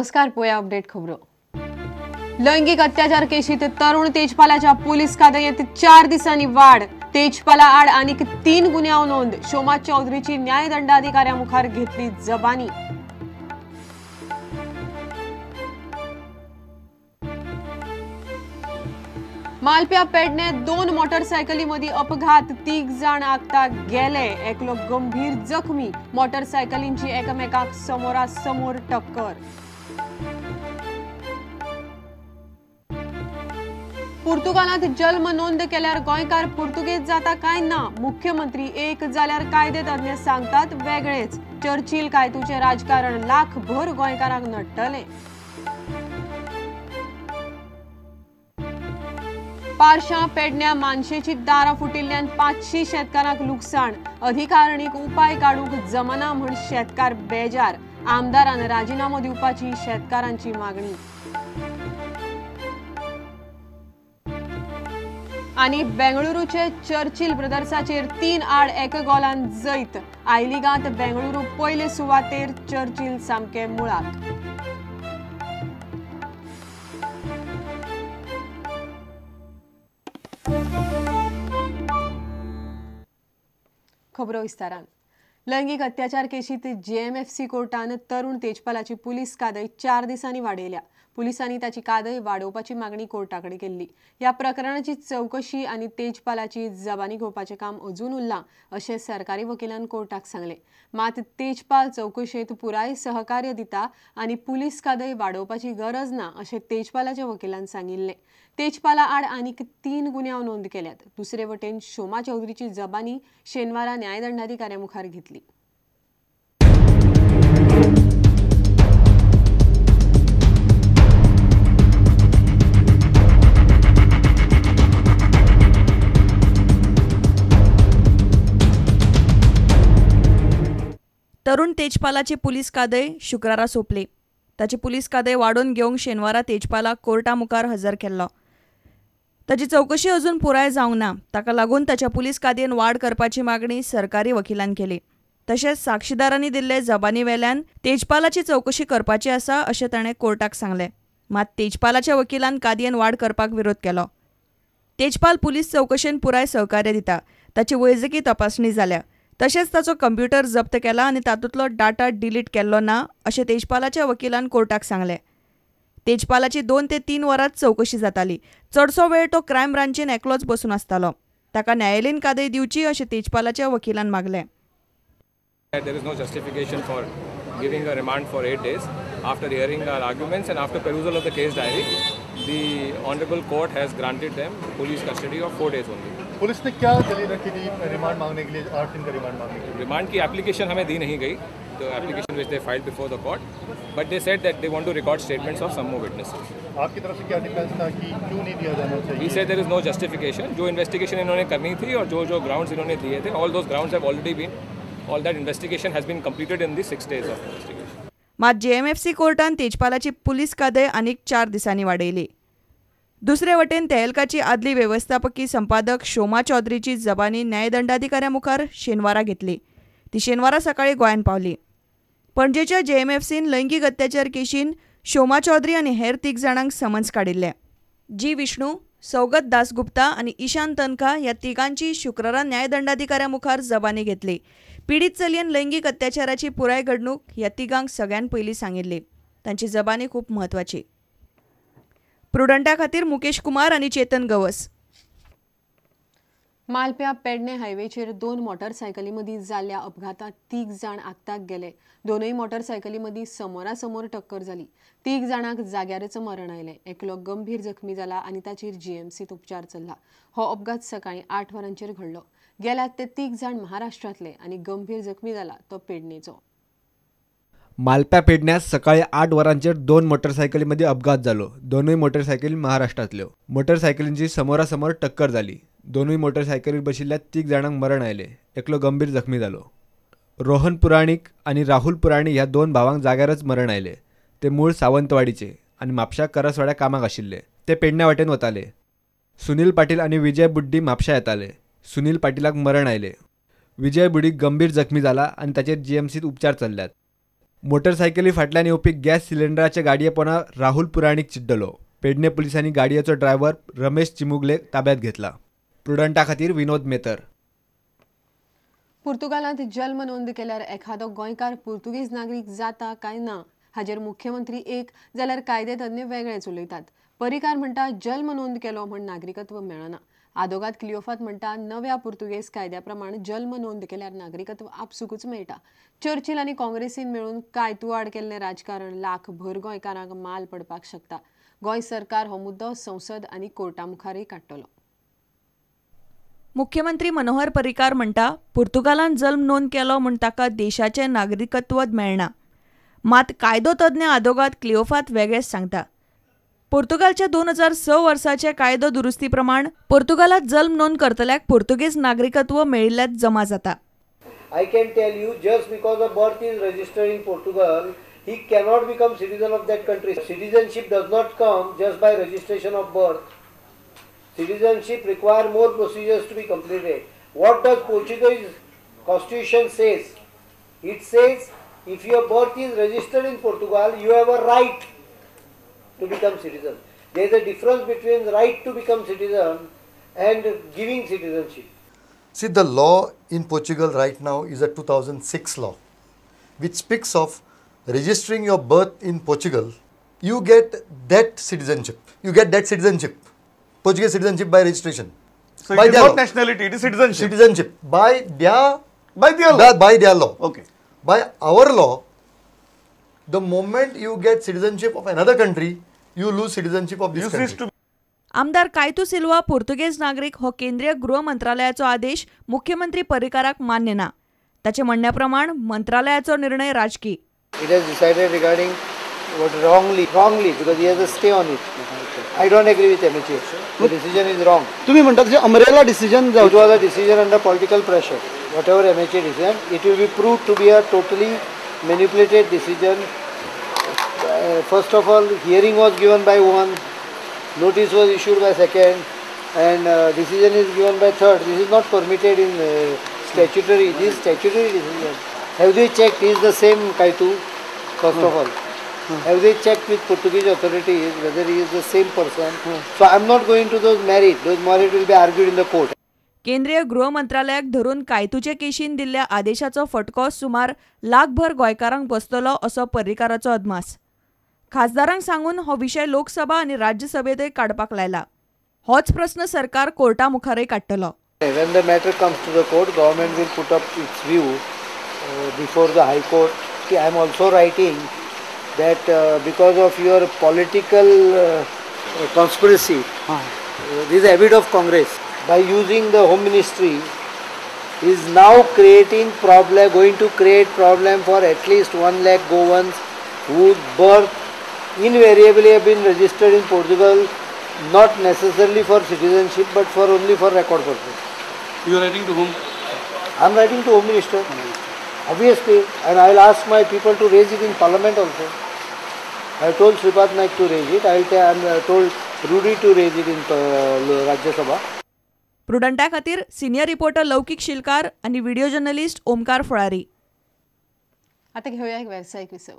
नमस्कार, पोया अपडेट खबरो। लैंगिक अत्याचार केशीत तरुण तेजपालाच्या पोलीस कादयेत 4 दिसांनी वाढ। तेजपाला आड आनीक 3 गुन्यांव नोंद। शोमा चौधरीची न्यायदंडाधिकाऱ्यामुखार घेतली जबानी। मालप्या पेडणे 2 मोटरसायकलींमदी अपघात, 3 जाण आगता गेले, एकलो गंभीर जखमी। मोटरसायकलींची एकमेकाक समोरासमोर टक्कर। पुर्तुगालात जल्म नोंद केल्यार गोंयकार पुर्तुगेज जाता काय ना? मुख्यमंत्री एक जाल्यार कायदे तज्ञ सांगतात वेगळेच। चर्चिल कायतूचे राजकारण लाखभर गोंयकारांक नडटले। पारशा पेडण्या मानशेची दारां फुटिल्ल्यान 500 शेतकारांक लुकसाण। अधिकारणीक उपाय काडूंक जमना म्हूण शेतकार बेजार। आमदारान राजीनामो दिवपाची शेतकारांची मागणी। आनी बेंगळुरूचे चर्चिल ब्रदर्साचेर 3 आड 1 गोलान जैत। आय लिगांत बेंगळुरू पयले सुवातेर, चर्चिल सामके मुळाक। खबरो विस्तारान। लैंगिक अत्याचार केशीत JMFC कोर्टान तरुण तेजपालाची पुलीस कादय 4 दिसांनी वाडयल्या। पुलिसांनी ताची कादय वाडोवपाची मागणी कोर्टाकडे केल्ली। ह्या प्रकरणाची चौकशी आनी तेजपालाची जबानी घेवपाचें काम अजून उरलां अशें सरकारी वकिलान कोर्टाक सांगलें। मात तेजपाल चौकशेंत पुराय सहकार्य दिता आनी पुलीस कादय वाडोवपाची गरज ना अशें तेजपालाच्या वकिलान सांगिल्लें। तेजपाला आड आनीक 3 गुन्यांव नोंद केल्यात। दुसरे वटेन शोमा चौधरीची जबानी शेनवारा न्यायदंडाधिकाऱ्यामुखार घेतली। तरुण तेजपालाची पुलीस कादय शुक्रारा सोंपली। ताची पुलीस कादय वाडोवन घेवंक शेनवारा तेजपालाक कोर्टा मुखार हजर केल्लो। ताची चौकशी अजून पुराय जावंक ना, ताका लागून ताच्या पुलीस कादयेन वाड करपाची मागणी सरकारी वकिलान केली। तशेंच साक्षीदारांनी दिल्ले जबानी वेल्यान तेजपालाची चौकशी करपाची आसा अशें ताणें कोर्टाक सांगलें। मात तेजपालाच्या वकिलान कादयेन वाड करपाक विरोध केलो। तेजपाल पुलीस चौकशेन पुराय सहकार्य दिता। ताची वैजकी तपासणी जाल्या। तशेंच ताचो कंप्युटर जप्त केला आनी तातूंतलो डाटा डिलीट केल्लो ना अशें तेजपालाच्या वकिलान कोर्टाक सांगलें। तेजपालाची 2 ते 3 वरांच चौकशी जाताली। चडसो वेळ तो क्रायम ब्रांचीन एकलोच बसून आसतालो। ताका न्यायालयीन कादय दिवची अशें तेजपालाच्या वकिलान मागलें। There is no justification for giving a remand for 8 days. After hearing our arguments and after perusal of the case diary, the Honorable Court has granted them police custody of 4 days only. Police ने क्या दलील रखी थी remand मांगने के लिए, 8 दिन का remand मांगने के लिए? रिमांड की एप्लीकेशन हमें दी नहीं गई, तो application which they filed before the court, but they said that they want to record statements of some more witnesses. आपकी तरफ से क्या डिफेंस था कि क्यों नहीं दिया जाना चाहिए? He said there is no justification. जो इन्वेस्टिगेशन इन्होंने करनी थी और जो ग्राउंड्स इन्होंने दिए थे, all those grounds have already been, all that investigation has been completed in the 6 days of investigation. मात JMFC कोर्टान तेजपालाची पुलीस कादय आनीक 4 दिसांनी वाडयली। दुसरे वटेन तेहलकाची आदली वेवस्थापकी संपादक शोमा चौधरीची जबानी न्यायदंडाधिकाऱ्यामुखार शेनवारा घेतली। ती शेनवारा सकाळी गोंयान पावली। पणजेच्या JMFCन लैंगिक अत्याचार केशीन शोमा चौधरी आनी हेर 3 जाणांक समन्स काडिल्ले। G. विष्णू, सौगत दासगुप्ता आनी ईशान तनखा ह्या 3गांची शुक्रारा न्यायदंडाधिकाऱ्यामुखार जबानी घेतली। पीडित चलयेन लैंगिक अत्याचाराची पुराय घडणूक ह्या 3गांक सगळ्यान पयलीं सांगिल्ली। तांची जबानी खूब म्हत्वाची। प्रुडंटा खातीर मुकेश कुमार आनी चेतन गवस। मालप्या पेडणे हायवेचेर 2 मोटरसायकलींमदी जाल्ल्या अपघातात 3 जाण आगताक गेले। दोनूय मोटरसायकलींमदी समोरासमोर टक्कर जाली। 3 जाणांक जाग्यारच मरण आयलें। एकलो गंभीर जखमी जाला आनी ताचेर JMCत उपचार चल्ला। हो अपघात सकाळी 8 वरांचेर घडलो। गेल्यात ते 3 जाण महाराष्ट्रातले आनी गंभीर जखमी जाला तो पेडणेचो। मालप्या पेडण्यात सकाळी 8 वरांचेर 2 मोटरसायकलींमध्ये अपघात जालो। दोनूय मोटरसायकली महाराष्ट्रातल्यो। मोटरसायकलींची समोरासमोर टक्कर जाली। दोनूय मोटरसायकलीर बशिल्ल्या 3 जाणांक मरण आयलें। एकलो गंभीर जखमी जालो। रोहन पुराणीक आनी राहुल पुराणी ह्या 2 भावांक जाग्यारच मरण आयलें। ते मूळ सावंतवाडीचे आनी म्हापशा करसवाड्या कामाक आशिल्ले। ते पेडण्या वाटेन वताले। सुनील पाटील आनी विजय बुड्डी म्हापशा येताले। सुनील पाटीलाक मरण आयलें। विजय बुडीक गंभीर जखमी जाला आनी ताचेर JMCत उपचार चल्ल्यात। मोटरसायकली फाटल्यान येवपी गॅस सिलिंडराच्या गाडये पोंदा राहुल पुराणीक चिड्डलो. पेडणे पुलिसांनी गाडयेचो ड्रायव्हर रमेश चिमुगले ताब्यात घेतला. प्रुडंटा खातीर विनोद मेतर. पुर्तुगालांत जल्म नोंद केल्यार एखादो गोंयकार पुर्तुगेज नागरीक जाता काय ना हाजेर मुख्यमंत्री एक जाल्यार कायदे तज्ञ वेगळेच उलयतात. परिकार म्हणटा जल्म नोंद केलो म्हण नागरिकत्व मेळना. आदोगाद क्लिओफात म्हणटा नव्या पुर्तुगेज कायद्या प्रमाण जल्म नोंद केल्यार नागरिकत्व आपसुकूच मेळटा. चर्चिल आनी काँग्रेसीन मेळून कायतुआड केल्लें राजकारण लाखभर गोंयकारांक माल पडपाक शकता. गोंय सरकार हो मुद्दो संसद आनी कोर्टा मुखारय काडटलो. मुख्यमंत्री मनोहर पर्रीकार म्हणटा पुर्तुगालान जल्म नोंद केलो म्हूण ताका देशाचें नागरिकत्व मेळना. मात कायदो तज्ञ आदोगाद क्लिओफात वेगळेच सांगता. पोर्तुगालच्या 2006 वर्साचे कायदो दुरुस्ती प्रमाण पोर्तुगालात जल्म नोंद करतल्याक पुर्तुगेज नागरिकत्व मेळिल्ल्यात जमा जाता. I can tell you, just because a birth is registered in Portugal, he cannot become citizen of that country. Citizenship does not come just by registration of birth. Citizenship require more procedures to be completed. What does Portuguese constitution says? It says if your birth is registered in Portugal, you have a right to become citizen. There is a difference between right to become citizen and giving citizenship. See, the law in Portugal right now is a 2006 law, which speaks of registering your birth in Portugal. You get that citizenship. You get that citizenship, Portuguese citizenship by registration. So it is not nationality; it is citizenship. Citizenship by their law. By their law. Okay. By our law, the moment you get citizenship of another country, you lose citizenship of this You cease country. to आमदार कायतू सिल्वा Portuguese नागरीक हो केंद्रीय गृह मंत्रालयाचो आदेश मुख्यमंत्री पर्रीकाराक मान्य ना. ताचे म्हणण्याप्रमाण मंत्रालयाचो निर्णय राजकी. It has decided regarding what wrongly because he has a stay on it. I don't agree with MHA. The decision is wrong. तुम्ही म्हणतात जे umbrella decision It was a decision under political pressure. Whatever MHA decision, it will be proved to be a totally manipulated decision. First of all, hearing was given by one, notice was issued by second, and decision is given by third. This is not permitted in statutory. This statutory decision. Have they checked? Is the same Kaitu? First of all, have they checked with Portuguese authorities whether he is the same person? So I am not going to those merit. Those merit will be argued in the court. केंद्रीय गृह मंत्रालयाक धरून कायतूचे केशीन दिल्ल्या आदेशाचो फटको सुमार लाखभर गोंयकारांक बसतलो असो पर्रीकाराचो अदमास. खासदारांक सांगून हो विशय लोकसभा आनी राज्यसभेतय काडपाक लायला. होच प्रश्न सरकार कोर्टा मुखारय काडटलो. When the matter comes to the court, government will put up its view before the High Court. See, I am also writing that because of your political conspiracy, this is a habit of Congress. By using the Home Ministry, is now going to create problem for at least 1 lakh Goans whose birth invariably have been registered in Portugal, not necessarily for citizenship but only for record purpose. You are writing to whom? I am writing to Home Minister, obviously, and I will ask my people to raise it in Parliament also. I have told Sripath Naik to raise it. I am told Rudy to raise it in Rajya Sabha. प्रुडंटा खातीर senior reporter लौकिक शिलकार आनी video journalist Omkar Phalari. आता घेऊया एक व्यावसायिक विसव.